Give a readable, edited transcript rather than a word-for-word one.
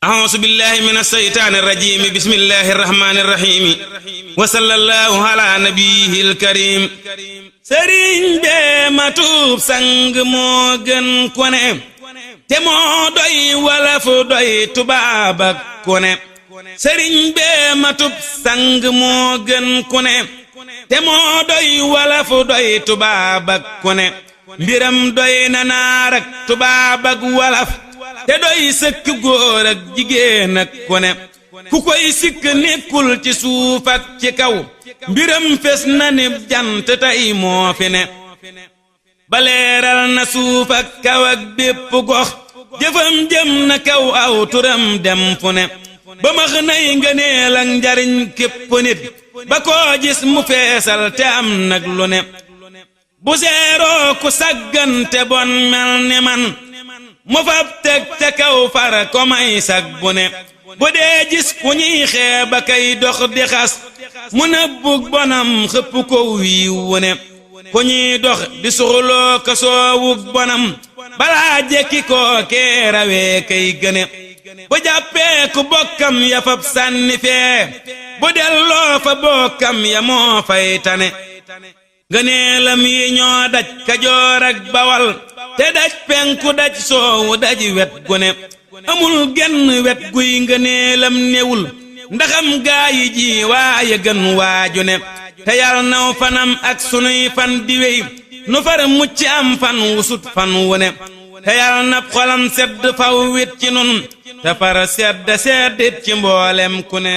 أعوذ بالله من الشيطان الرجيم بسم الله الرحمن الرحيم وصلى الله على نبيه الكريم sëriñ bee matub sang moo gën ku ne te moo doy wolof doy tubaab ak ku ne sëriñ bee matub sang moo gën ku ne te moo doy wolof doy tubaab ak ku ne mbiram doy na naar ak tubaab ak wolof te doy sëkk góor ak jigéen ak ku ne ku koy sikk nekkul ci suuf ak ci kaw mbiram fes na ni jant tey moo fi ne baleeral na suuf ak kaw ak bépp gox jëfam jëm na kaw aw turam dem fu ne ba max nay ngëneel ak njariñ képp nit ba koo gis mu feesal te am nag lu ne bu seeroo ku saggan te bon mel ni man mu fab teg te kaw far ko may sag bu ne bu dee gis ku ñuy xeeba kay dox di xas mu nëbbug bonam xëpp ko wiiw wu ne ku ñuy dox di suxuloo ko soowug bonam balaa jekki koo kee rawee kay gëne bu jàppee ku bokkam ya fab sànni fee bu delloo fa bokkam ya moo fay tane ngëneelam yi ñoo daj Kajoor ak Bawal te daj penku daj soowu daj wet gu ne amul genn wet guy ngëneelam newul ndaxam gaa yi ji waaye gën waaju ne te yal naw fanam ak sunuy fan di wey nu far mucc am fan wusut fan wu ne te yal na xolam sedd faw wit ci nun te far sedd seddit ci mboolem ku ne